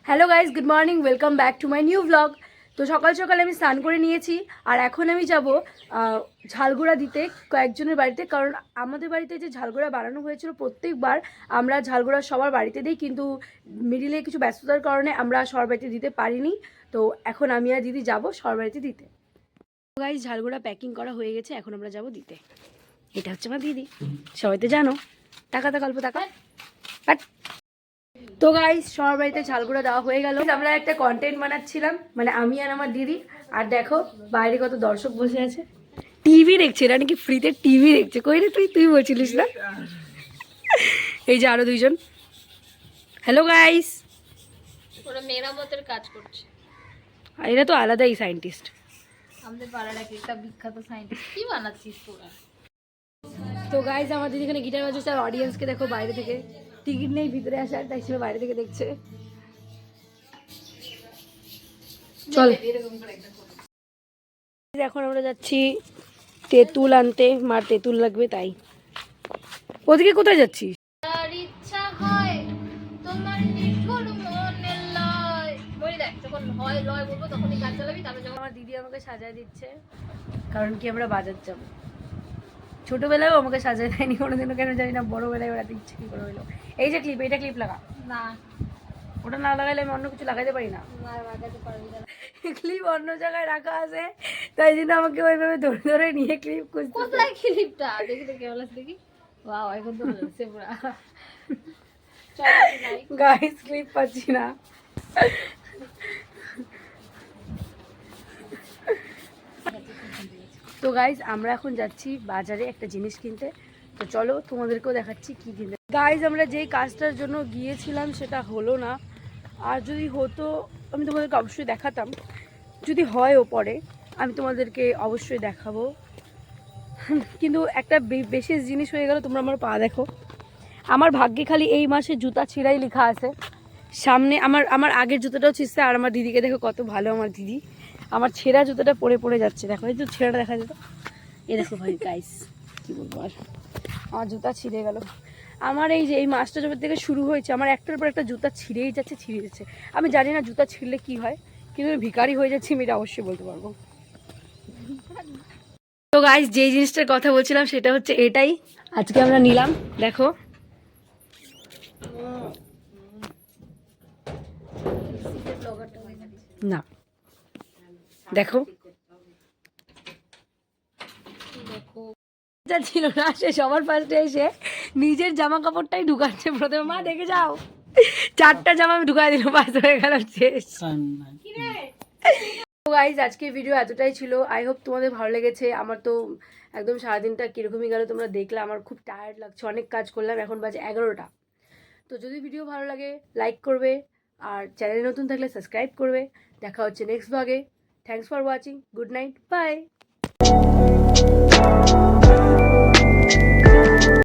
Hello guys, good morning, welcome back to my new blog. তো সকাল সকাল আমি স্নান করে নিয়েছি আর এখন আমি যাব ঝালগুড়া দিতে কয়েকজনের বাড়িতে, কারণ আমাদের বাড়িতে যে ঝালগুড়া বানানো হয়েছিল প্রত্যেকবার আমরা ঝালগুড়া সবার বাড়িতে দিই, কিন্তু মিডিলে কিছু ব্যস্ততার কারণে আমরা সবার বাড়িতে দিতে পারিনি। তো এখন আমি আর দিদি যাব সবার বাড়িতে দিতে। গাইজ, ঝালগুড়া প্যাকিং করা হয়ে গেছে, এখন আমরা যাব দিতে। এটা হচ্ছে আমার দিদি, সবাই তো জানো। টাকা গল্প টাকা। তো গাইস, সবার বাড়িতে ঝালগুড়া দেওয়া হয়ে গেল। আমরা একটা কন্টেন্ট বানাচ্ছিলাম, মানে আমি আর আমার দিদি। আর দেখো বাইরে কত দর্শক বসে আছে, টিভি দেখছে। এটা নাকি ফ্রিতে টিভি দেখছে। কই রে তুই বলছিলিস না? এই যে আরো দুইজন। হ্যালো গাইস, ওরা মেরামতের কাজ করছে। আর এরা তো আলাদাই সায়েন্টিস্ট। আমাদের পাড়ার একটা বিখ্যাত সায়েন্টিস্ট। কি বানাচ্ছিস তোরা? তো গাইস, আমার দিদি এখানে গিটার বাজাচ্ছে আর অডিয়েন্সকে দেখো বাইরে থেকে। টিকিট নেই ভিতরে আসার, তাই সে বাইরে থেকে দেখছে। চল, এখন আমরা যাচ্ছি তেঁতুল আনতে। মার তেঁতুল লাগবে, তাই। ওদিকে কোথায় যাচ্ছিস? আর ইচ্ছা হয় তোমার নিঠুর মনের লয়। বলি দেখ, যখন হয় লয় বলবো তখনই গান চালাবি। তারপর যখন আমার দিদি আমাকে সাজায় দিচ্ছে, কারণ কি আমরা বাজার যাব। ছোটবেলায়ও আমাকে সাজায় দেয়নি কোনোদিনও, কেন জানি না। বড়বেলায় ওরা ইচ্ছে কি করে হইলো। এই যে ক্লিপ, এটা ক্লিপ লাগা না, ওটা না লাগাইলে আমি অন্য কিছু লাগাইতে পারি না। লাগাতে পারবি না। ক্লিপ অন্য জায়গায় রাখা আছে, তাই জন্য আমাকে ওইভাবে ধরে ধরে নিয়ে ক্লিপ খুঁজতে। কোথায় ক্লিপটা? দেখি তো কেমন আছে দেখি। ওয়াও, এখন তো ভালো লাগছে পুরা। চল যাই। গাইস, ক্লিপ পাচ্ছি না। তো গাইজ, আমরা এখন যাচ্ছি বাজারে একটা জিনিস কিনতে। তো চলো তোমাদেরকেও দেখাচ্ছি কি কিনতে। গাইজ, আমরা যেই কাজটার জন্য গিয়েছিলাম সেটা হলো না। আর যদি হতো আমি তোমাদেরকে অবশ্যই দেখাতাম। যদি হয়ও পরে আমি তোমাদেরকে অবশ্যই দেখাবো। কিন্তু একটা বিশেষ জিনিস হয়ে গেল। তোমরা আমার পা দেখো। আমার ভাগ্যে খালি এই মাসে জুতা ছিঁড়াই লেখা আছে। সামনে আমার আগের জুতোটাও ছিঁড়ছে। আর আমার দিদিকে দেখো, কত ভালো আমার দিদি। আমার ছেঁড়া জুতোটা পরে পড়ে যাচ্ছে। দেখো, এই তো ছেঁড়াটা দেখা যেত। এ দেখো ভাই গাইস, কী বলবো আর। আমার জুতা ছিঁড়ে গেল। আমার এই যে এই মাসটা যবে থেকে শুরু হয়েছে, আমার একটার পর একটা জুতা ছিঁড়েই যাচ্ছে। আমি জানি না জুতা ছিঁড়লে কি হয়, কিন্তু আমি ভিখারি হয়ে যাচ্ছি, আমি এটা অবশ্যই বলতে পারবো। তো গাইস, যেই জিনিসটার কথা বলছিলাম সেটা হচ্ছে এটাই আজকে আমরা নিলাম। দেখো, না দেখো, যা ছিল না, সে সবার ফার্স্টে এসে নিজের জামা কাপড়টাই ঢুকাচ্ছে প্রথমে। মা দেখে যাও, 4টা জামা আমি ঢুকাই দিল, পাস হয়ে গেল, শেষ। তো গাইজ, আজকে ভিডিও এতটাই ছিল। আই হোপ তোমাদের ভালো লেগেছে। আমার তো একদম সারাদিনটা কীরকমই গেল তোমরা দেখলে। আমার খুব টায়ার্ড লাগছে, অনেক কাজ করলাম। এখন বাজে 11টা। তো যদি ভিডিও ভালো লাগে লাইক করবে, আর চ্যানেলে নতুন থাকলে সাবস্ক্রাইব করবে। দেখা হচ্ছে নেক্সট ব্লগে। Thanks for watching. Good night, by.